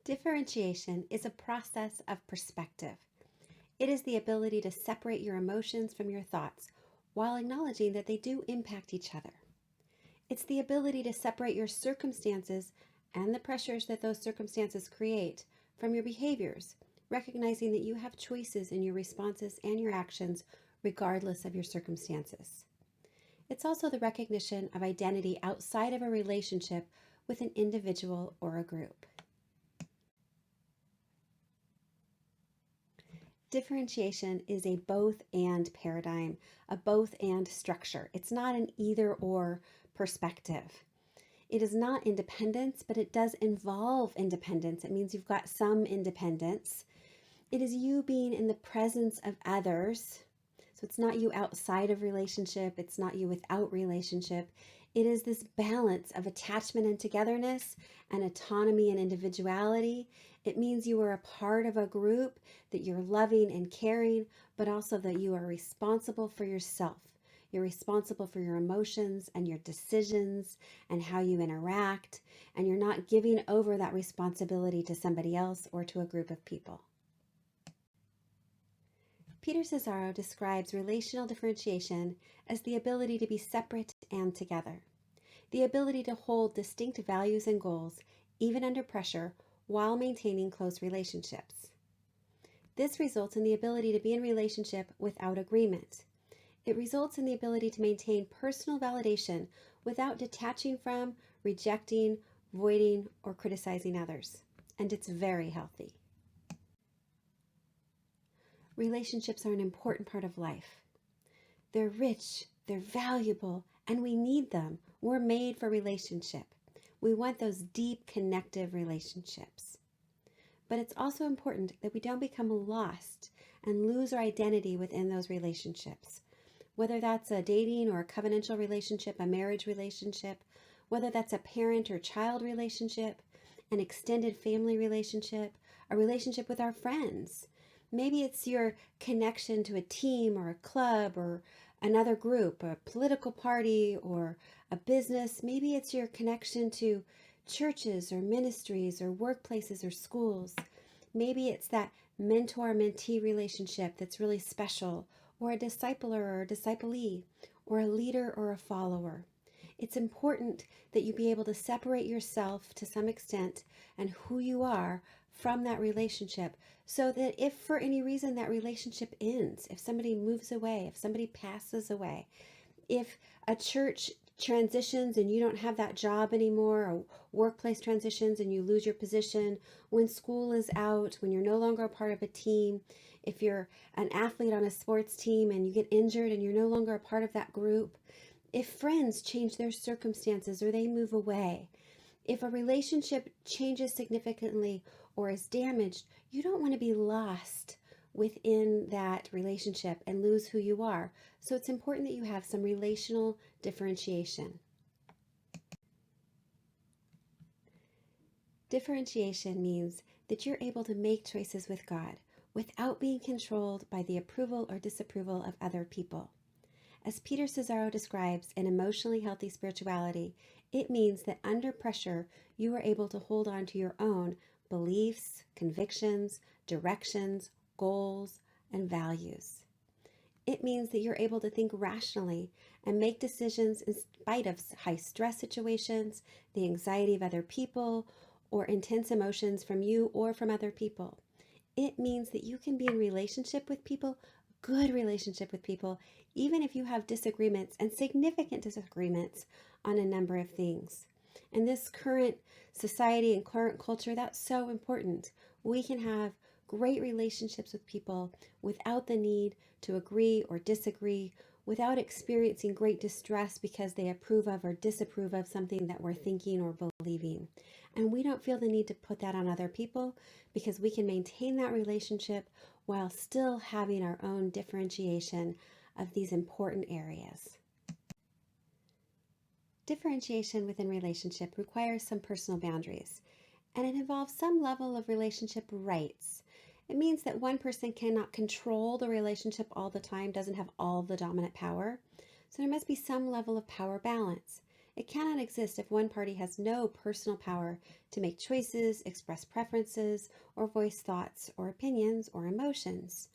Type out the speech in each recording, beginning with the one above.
Differentiation is a process of perspective. It is the ability to separate your emotions from your thoughts while acknowledging that they do impact each other. It's the ability to separate your circumstances and the pressures that those circumstances create from your behaviors, recognizing that you have choices in your responses and your actions regardless of your circumstances. It's also the recognition of identity outside of a relationship with an individual or a group. Differentiation is a both and paradigm, a both and structure. It's not an either or perspective. It is not independence, but it does involve independence. It means you've got some independence. It is you being in the presence of others. So it's not you outside of relationship. It's not you without relationship. It is this balance of attachment and togetherness and autonomy and individuality. It means you are a part of a group, that you're loving and caring, but also that you are responsible for yourself. You're responsible for your emotions and your decisions and how you interact, and you're not giving over that responsibility to somebody else or to a group of people. Peter Cesaro describes relational differentiation as the ability to be separate and together, the ability to hold distinct values and goals, even under pressure, while maintaining close relationships. This results in the ability to be in relationship without agreement. It results in the ability to maintain personal validation without detaching from, rejecting, voiding, or criticizing others. And it's very healthy. Relationships are an important part of life. They're rich, they're valuable, and we need them. We're made for relationship. We want those deep, connective relationships. But it's also important that we don't become lost and lose our identity within those relationships. Whether that's a dating or a covenantal relationship, a marriage relationship, whether that's a parent or child relationship, an extended family relationship, a relationship with our friends. Maybe it's your connection to a team or a club or another group, a political party or a business. Maybe it's your connection to churches or ministries or workplaces or schools. Maybe it's that mentor-mentee relationship that's really special, or a discipler or a disciplee, or a leader or a follower. It's important that you be able to separate yourself to some extent and who you are from that relationship, so that if for any reason that relationship ends, if somebody moves away, if somebody passes away, if a church transitions and you don't have that job anymore, or workplace transitions and you lose your position, when school is out, when you're no longer a part of a team, if you're an athlete on a sports team and you get injured and you're no longer a part of that group, if friends change their circumstances or they move away, if a relationship changes significantly or is damaged, you don't want to be lost within that relationship and lose who you are. So it's important that you have some relational differentiation. Differentiation means that you're able to make choices with God without being controlled by the approval or disapproval of other people. As Peter Cesaro describes in Emotionally Healthy Spirituality, it means that under pressure, you are able to hold on to your own beliefs, convictions, directions, goals, and values. It means that you're able to think rationally and make decisions in spite of high stress situations, the anxiety of other people, or intense emotions from you or from other people. It means that you can be in relationship with people, good relationship with people, even if you have disagreements and significant disagreements on a number of things. In this current society and current culture, that's so important. We can have great relationships with people without the need to agree or disagree, without experiencing great distress because they approve of or disapprove of something that we're thinking or believing. And we don't feel the need to put that on other people because we can maintain that relationship while still having our own differentiation of these important areas. Differentiation within relationship requires some personal boundaries, and it involves some level of relationship rights. It means that one person cannot control the relationship all the time, doesn't have all the dominant power. So there must be some level of power balance. It cannot exist if one party has no personal power to make choices, express preferences, or voice thoughts or opinions or emotions.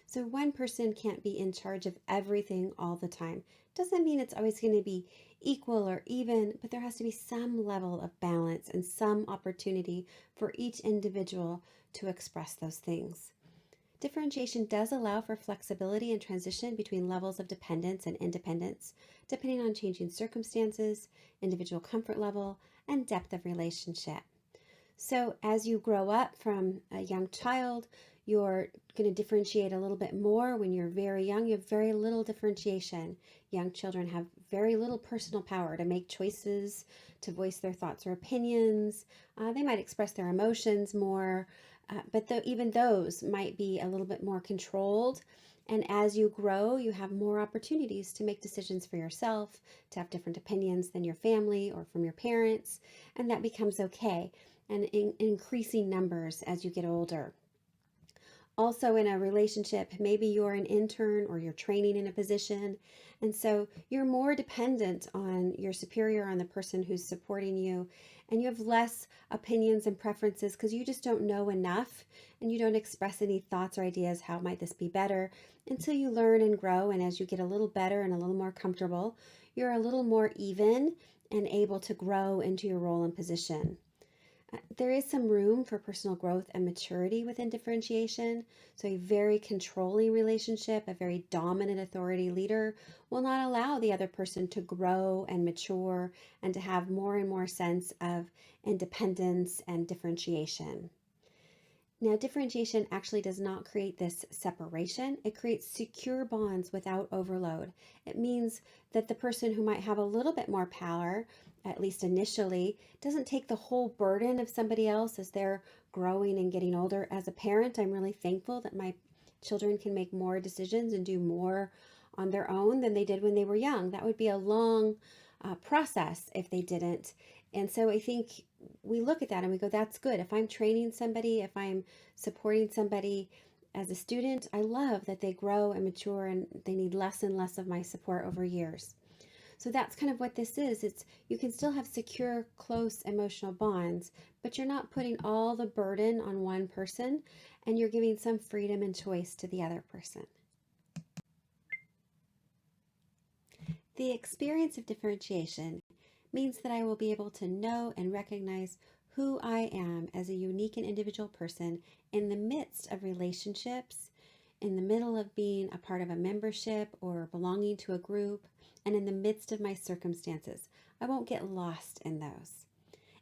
So one person can't be in charge of everything all the time. Doesn't mean it's always going to be equal or even, but there has to be some level of balance and some opportunity for each individual to express those things. Differentiation does allow for flexibility and transition between levels of dependence and independence, depending on changing circumstances, individual comfort level, and depth of relationship. So as you grow up from a young child, you're going to differentiate a little bit more. When you're very young, you have very little differentiation. Young children have very little personal power to make choices, to voice their thoughts or opinions. They might express their emotions more, but even those might be a little bit more controlled. And as you grow, you have more opportunities to make decisions for yourself, to have different opinions than your family or from your parents, and that becomes okay, and in increasing numbers as you get older. Also, in a relationship, maybe you're an intern or you're training in a position, and so you're more dependent on your superior, on the person who's supporting you, and you have less opinions and preferences because you just don't know enough, and you don't express any thoughts or ideas, how might this be better, until you learn and grow. And as you get a little better and a little more comfortable, you're a little more even and able to grow into your role and position. There is some room for personal growth and maturity within differentiation. So a very controlling relationship, a very dominant authority leader, will not allow the other person to grow and mature and to have more and more sense of independence and differentiation. Now, differentiation actually does not create this separation. It creates secure bonds without overload. It means that the person who might have a little bit more power, at least initially, doesn't take the whole burden of somebody else as they're growing and getting older. As a parent, I'm really thankful that my children can make more decisions and do more on their own than they did when they were young. That would be a long process if they didn't. And so I think we look at that and we go, that's good. If I'm training somebody, if I'm supporting somebody as a student, I love that they grow and mature and they need less and less of my support over years. So that's kind of what this is. It's, you can still have secure, close emotional bonds, but you're not putting all the burden on one person, and you're giving some freedom and choice to the other person. The experience of differentiation means that I will be able to know and recognize who I am as a unique and individual person in the midst of relationships, in the middle of being a part of a membership or belonging to a group, and in the midst of my circumstances. I won't get lost in those.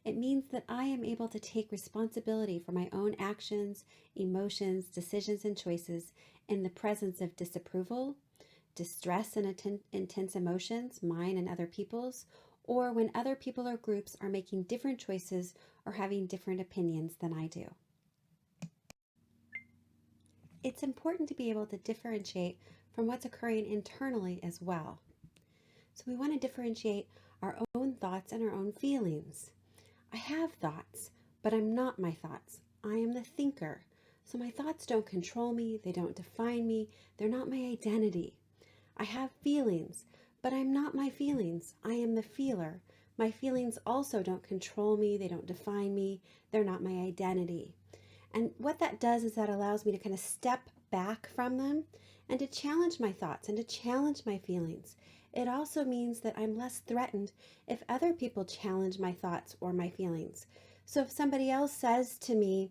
It means that I am able to take responsibility for my own actions, emotions, decisions, and choices in the presence of disapproval, distress, and intense emotions, mine and other people's, or when other people or groups are making different choices or having different opinions than I do. It's important to be able to differentiate from what's occurring internally as well. So we want to differentiate our own thoughts and our own feelings. I have thoughts, but I'm not my thoughts. I am the thinker. So my thoughts don't control me, they don't define me, they're not my identity. I have feelings, but I'm not my feelings. I am the feeler. My feelings also don't control me, they don't define me, they're not my identity. And what that does is that allows me to kind of step back from them and to challenge my thoughts and to challenge my feelings. It also means that I'm less threatened if other people challenge my thoughts or my feelings. So if somebody else says to me,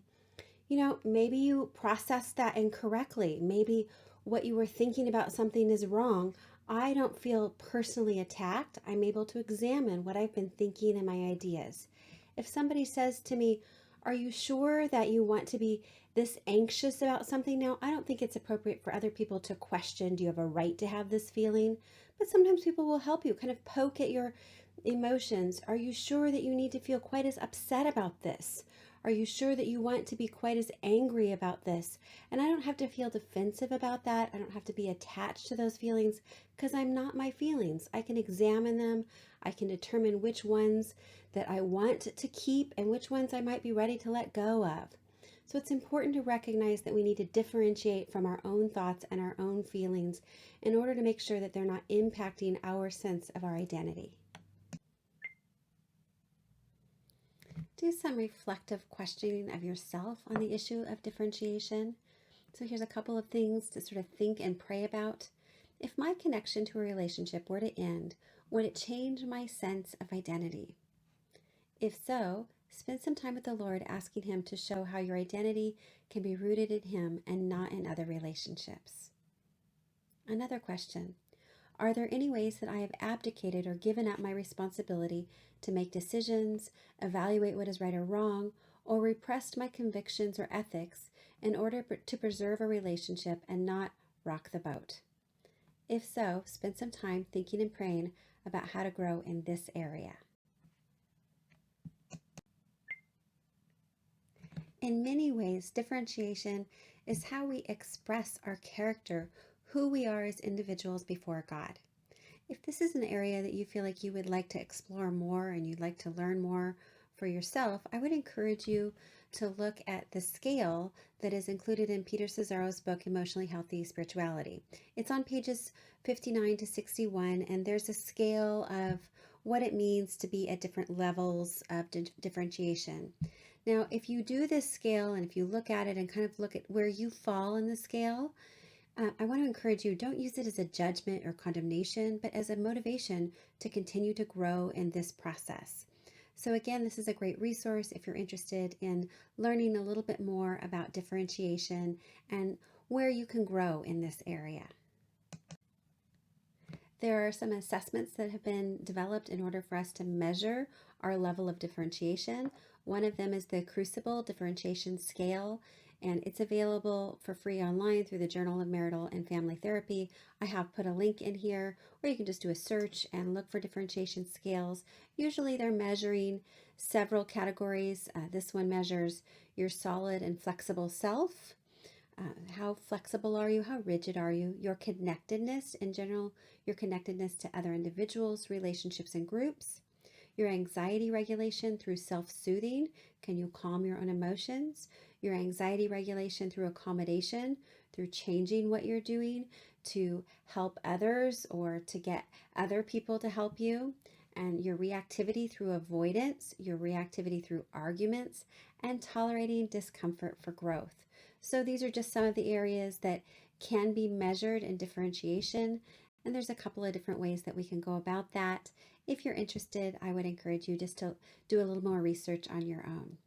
maybe you processed that incorrectly, maybe what you were thinking about something is wrong, I don't feel personally attacked. I'm able to examine what I've been thinking and my ideas. If somebody says to me, are you sure that you want to be this anxious about something now? I don't think it's appropriate for other people to question, do you have a right to have this feeling? But sometimes people will help you kind of poke at your emotions. Are you sure that you need to feel quite as upset about this? Are you sure that you want to be quite as angry about this? And I don't have to feel defensive about that. I don't have to be attached to those feelings because I'm not my feelings. I can examine them. I can determine which ones that I want to keep and which ones I might be ready to let go of. So it's important to recognize that we need to differentiate from our own thoughts and our own feelings in order to make sure that they're not impacting our sense of our identity. do some reflective questioning of yourself on the issue of differentiation. So here's a couple of things to sort of think and pray about. If my connection to a relationship were to end, would it change my sense of identity? If so, spend some time with the Lord asking Him to show how your identity can be rooted in Him and not in other relationships. Another question: are there any ways that I have abdicated or given up my responsibility to make decisions, evaluate what is right or wrong, or repressed my convictions or ethics in order to preserve a relationship and not rock the boat? If so, spend some time thinking and praying about how to grow in this area. In many ways, differentiation is how we express our character, who we are as individuals before God. If this is an area that you feel like you would like to explore more and you'd like to learn more for yourself, I would encourage you to look at the scale that is included in Peter Cesaro's book, Emotionally Healthy Spirituality. It's on pages 59 to 61, and there's a scale of what it means to be at different levels of differentiation. Now, if you do this scale and if you look at it and kind of look at where you fall in the scale, I want to encourage you, don't use it as a judgment or condemnation, but as a motivation to continue to grow in this process. So again, this is a great resource if you're interested in learning a little bit more about differentiation and where you can grow in this area. There are some assessments that have been developed in order for us to measure our level of differentiation. One of them is the Crucible Differentiation Scale, and it's available for free online through the Journal of Marital and Family Therapy. I have put a link in here, or you can just do a search and look for differentiation scales. Usually they're measuring several categories. This one measures your solid and flexible self. How flexible are you? How rigid are you? Your connectedness in general, your connectedness to other individuals, relationships, and groups. Your anxiety regulation through self-soothing. Can you calm your own emotions? Your anxiety regulation through accommodation, through changing what you're doing to help others or to get other people to help you. And your reactivity through avoidance, your reactivity through arguments, and tolerating discomfort for growth. So these are just some of the areas that can be measured in differentiation. And there's a couple of different ways that we can go about that. If you're interested, I would encourage you just to do a little more research on your own.